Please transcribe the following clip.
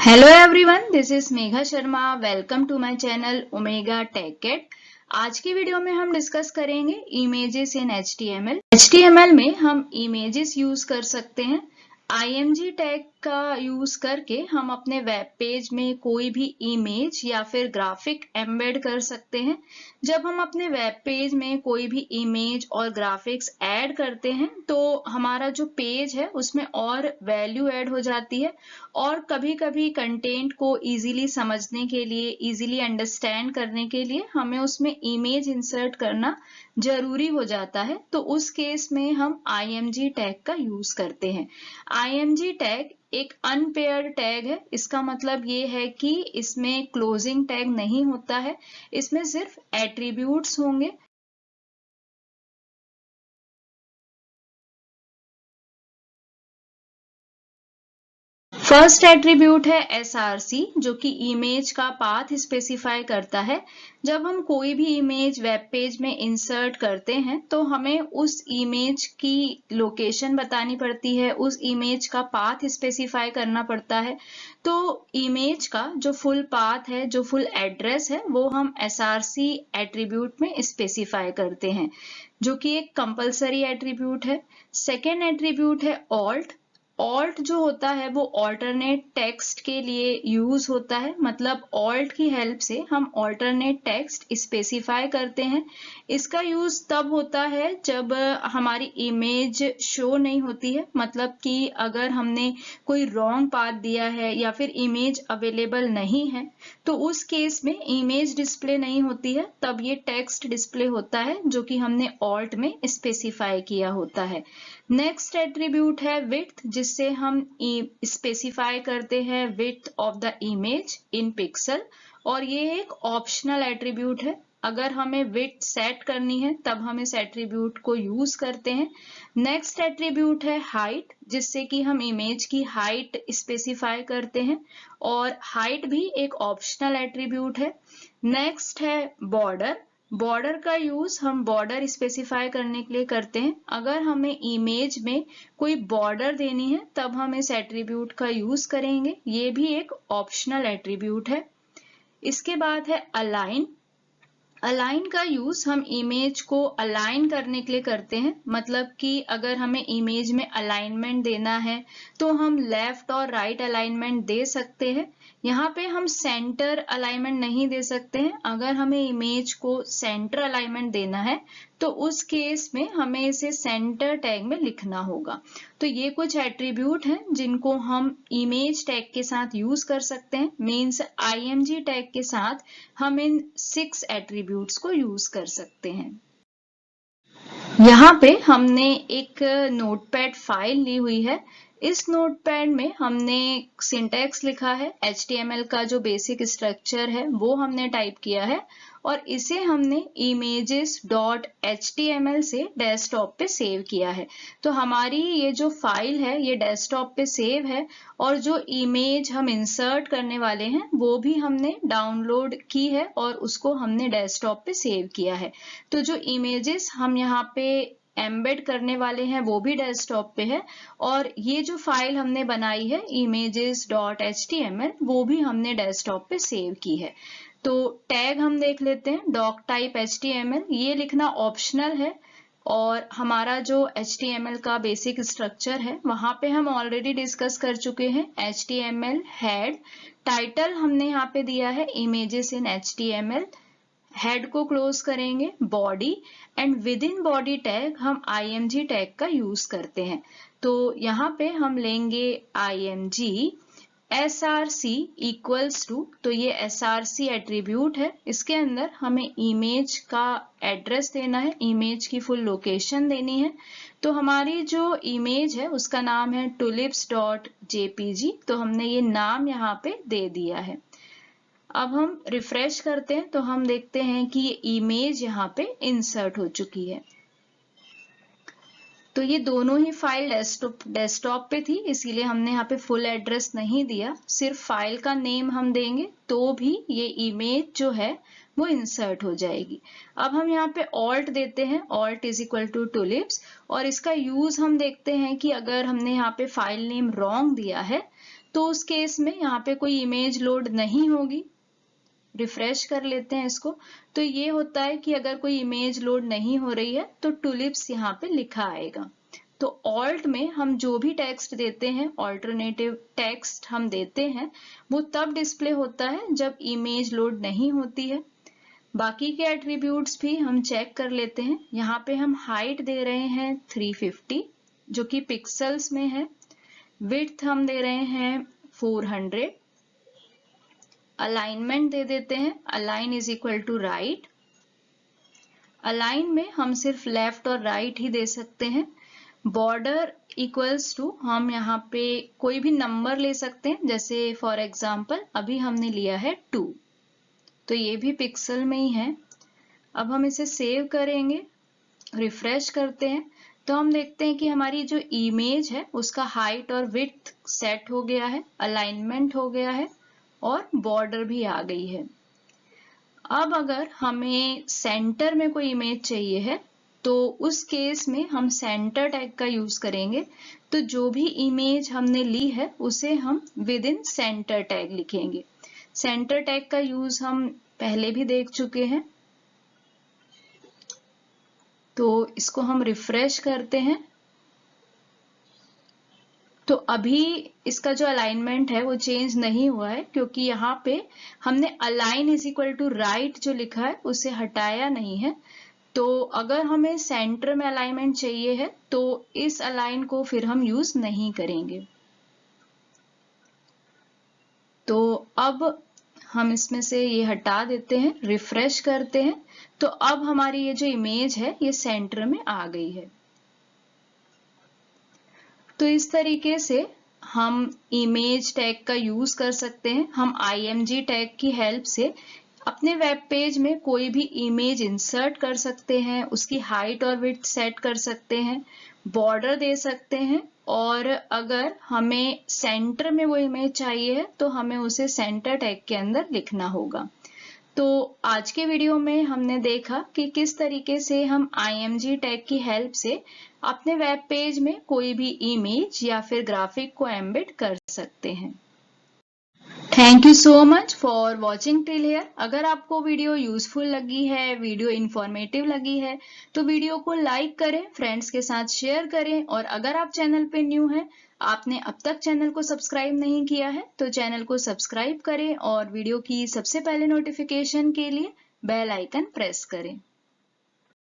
Hello everyone, this is Megha Sharma. Welcome to my channel omega tech kit. आज की video में हम डिस्कस करेंगे इमेजेस इन HTML। HTML में हम इमेजेस यूज कर सकते हैं। IMG टैग का यूज करके हम अपने वेब पेज में कोई भी इमेज या फिर ग्राफिक एम्बेड कर सकते हैं। जब हम अपने वेब पेज में कोई भी इमेज और ग्राफिक्स ऐड करते हैं तो हमारा जो पेज है उसमें और वैल्यू ऐड हो जाती है और कभी कभी कंटेंट को इजीली समझने के लिए, इजीली अंडरस्टैंड करने के लिए हमें उसमें इमेज इंसर्ट करना जरूरी हो जाता है। तो उस केस में हम IMG टैग का यूज करते हैं। IMG टैग एक अनपेयर्ड टैग है। इसका मतलब ये है कि इसमें क्लोजिंग टैग नहीं होता है, इसमें सिर्फ एट्रीब्यूट्स होंगे। फर्स्ट एट्रीब्यूट है SRC, जो कि इमेज का पाथ स्पेसिफाई करता है। जब हम कोई भी इमेज वेब पेज में इंसर्ट करते हैं तो हमें उस इमेज की लोकेशन बतानी पड़ती है, उस इमेज का पाथ स्पेसिफाई करना पड़ता है। तो इमेज का जो फुल पाथ है, जो फुल एड्रेस है, वो हम SRC एट्रीब्यूट में स्पेसिफाई करते हैं, जो कि एक कंपलसरी एट्रीब्यूट है। सेकेंड एट्रीब्यूट है ऑल्ट। ऑल्ट जो होता है वो ऑल्टरनेट टेक्स्ट के लिए यूज होता है। मतलब ऑल्ट की हेल्प से हम ऑल्टरनेट टेक्स्ट स्पेसिफाई करते हैं। इसका यूज तब होता है जब हमारी इमेज शो नहीं होती है। मतलब कि अगर हमने कोई रॉन्ग पाथ दिया है या फिर इमेज अवेलेबल नहीं है तो उस केस में इमेज डिस्प्ले नहीं होती है, तब ये टेक्स्ट डिस्प्ले होता है जो कि हमने ऑल्ट में स्पेसिफाई किया होता है। नेक्स्ट एट्रीब्यूट है विड्थ, जिससे हम स्पेसिफाई करते हैं width of the image in pixel, और ये एक ऑप्शनल एट्रीब्यूट है। अगर हमें विड्थ सेट करनी है तब हम इस एट्रीब्यूट को यूज करते हैं। नेक्स्ट एट्रीब्यूट है हाइट, जिससे कि हम इमेज की हाइट स्पेसिफाई करते हैं, और हाइट भी एक ऑप्शनल एट्रीब्यूट है। नेक्स्ट है बॉर्डर। बॉर्डर का यूज हम बॉर्डर स्पेसिफाई करने के लिए करते हैं। अगर हमें इमेज में कोई बॉर्डर देनी है तब हम इस एट्रीब्यूट का यूज करेंगे, ये भी एक ऑप्शनल एट्रीब्यूट है। इसके बाद है अलाइन। अलाइन का यूज हम इमेज को अलाइन करने के लिए करते हैं। मतलब कि अगर हमें इमेज में अलाइनमेंट देना है तो हम लेफ्ट और राइट अलाइनमेंट दे सकते हैं। यहाँ पे हम सेंटर अलाइनमेंट नहीं दे सकते हैं। अगर हमें इमेज को सेंटर अलाइनमेंट देना है तो उस केस में हमें इसे सेंटर टैग में लिखना होगा। तो ये कुछ एट्रीब्यूट हैं जिनको हम इमेज टैग के साथ यूज कर सकते हैं। मीन्स IMG टैग के साथ हम इन 6 एट्रीब्यूट्स को यूज कर सकते हैं। यहाँ पे हमने एक नोटपैड फाइल ली हुई है। इस नोटपैड में हमने सिंटैक्स लिखा है, HTML का जो बेसिक स्ट्रक्चर है वो हमने टाइप किया है, और इसे हमने images.html से डेस्कटॉप पे सेव किया है। तो हमारी ये जो फाइल है ये डेस्कटॉप पे सेव है, और जो इमेज हम इंसर्ट करने वाले हैं वो भी हमने डाउनलोड की है और उसको हमने डेस्कटॉप पे सेव किया है। तो जो इमेजेस हम यहाँ पे एम्बेड करने वाले हैं वो भी डेस्कटॉप पे है, और ये जो फाइल हमने बनाई है images.html वो भी हमने डेस्कटॉप पे सेव की है। तो टैग हम देख लेते हैं। डॉक टाइप HTML, ये लिखना ऑप्शनल है, और हमारा जो HTML का बेसिक स्ट्रक्चर है वहां पे हम ऑलरेडी डिस्कस कर चुके हैं। HTML हेड, टाइटल हमने यहाँ पे दिया है इमेजेस इन HTML, हेड को क्लोज करेंगे, body, and with in body tag हम IMG टैग का यूज करते हैं। तो यहाँ पे हम लेंगे IMG SRC इक्वल्स टू, तो ये SRC एट्रीब्यूट है, इसके अंदर हमें इमेज का एड्रेस देना है, इमेज की फुल लोकेशन देनी है। तो हमारी जो इमेज है उसका नाम है tulips.jpg, तो हमने ये नाम यहाँ पे दे दिया है। अब हम रिफ्रेश करते हैं तो हम देखते हैं कि ये इमेज यहाँ पे इंसर्ट हो चुकी है। तो ये दोनों ही फाइल डेस्कटॉप पे थी, इसीलिए हमने यहाँ पे फुल एड्रेस नहीं दिया, सिर्फ फाइल का नेम हम देंगे तो भी ये इमेज जो है वो इंसर्ट हो जाएगी। अब हम यहाँ पे ऑल्ट देते हैं, alt is equal to tulips, और इसका यूज हम देखते हैं कि अगर हमने यहाँ पे फाइल नेम रॉन्ग दिया है तो उस केस में यहाँ पे कोई इमेज लोड नहीं होगी। रिफ्रेश कर लेते हैं इसको। तो ये होता है कि अगर कोई इमेज लोड नहीं हो रही है तो टुलिप्स यहाँ पे लिखा आएगा। तो ऑल्ट में हम जो भी टेक्स्ट देते हैं, ऑल्टरनेटिव टेक्स्ट हम देते हैं, वो तब डिस्प्ले होता है जब इमेज लोड नहीं होती है। बाकी के एट्रीब्यूट्स भी हम चेक कर लेते हैं। यहाँ पे हम हाइट दे रहे हैं 350 जो कि पिक्सल्स में है। विड्थ हम दे रहे हैं 400। अलाइनमेंट दे देते हैं, align is equal to right. Align में हम सिर्फ लेफ्ट और राइट ही दे सकते हैं। बॉर्डर इक्वल्स टू हम यहाँ पे कोई भी नंबर ले सकते हैं, जैसे फॉर एग्जाम्पल अभी हमने लिया है 2, तो ये भी पिक्सल में ही है। अब हम इसे सेव करेंगे, रिफ्रेश करते हैं, तो हम देखते हैं कि हमारी जो इमेज है उसका हाइट और विड्थ सेट हो गया है, अलाइनमेंट हो गया है और बॉर्डर भी आ गई है। अब अगर हमें सेंटर में कोई इमेज चाहिए है तो उस केस में हम सेंटर टैग का यूज करेंगे। तो जो भी इमेज हमने ली है उसे हम विद इन सेंटर टैग लिखेंगे। सेंटर टैग का यूज हम पहले भी देख चुके हैं। तो इसको हम रिफ्रेश करते हैं, तो अभी इसका जो अलाइनमेंट है वो चेंज नहीं हुआ है, क्योंकि यहाँ पे हमने align is equal to right जो लिखा है उसे हटाया नहीं है। तो अगर हमें सेंटर में अलाइनमेंट चाहिए है तो इस अलाइन को फिर हम यूज नहीं करेंगे। तो अब हम इसमें से ये हटा देते हैं, रिफ्रेश करते हैं, तो अब हमारी ये जो इमेज है ये सेंटर में आ गई है। तो इस तरीके से हम इमेज टैग का यूज कर सकते हैं। हम IMG टैग की हेल्प से अपने वेब पेज में कोई भी इमेज इंसर्ट कर सकते हैं, उसकी हाइट और विड्थ सेट कर सकते हैं, बॉर्डर दे सकते हैं, और अगर हमें सेंटर में वो इमेज चाहिए है तो हमें उसे सेंटर टैग के अंदर लिखना होगा। तो आज के वीडियो में हमने देखा कि किस तरीके से हम IMG टैग की हेल्प से अपने वेब पेज में कोई भी इमेज या फिर ग्राफिक को एम्बेड कर सकते हैं। Thank you so much for watching till here. अगर आपको वीडियो यूजफुल लगी है, वीडियो इंफॉर्मेटिव लगी है, तो वीडियो को लाइक करें, फ्रेंड्स के साथ शेयर करें, और अगर आप चैनल पे न्यू हैं, आपने अब तक चैनल को सब्सक्राइब नहीं किया है, तो चैनल को सब्सक्राइब करें और वीडियो की सबसे पहले नोटिफिकेशन के लिए बेल आइकन प्रेस करें।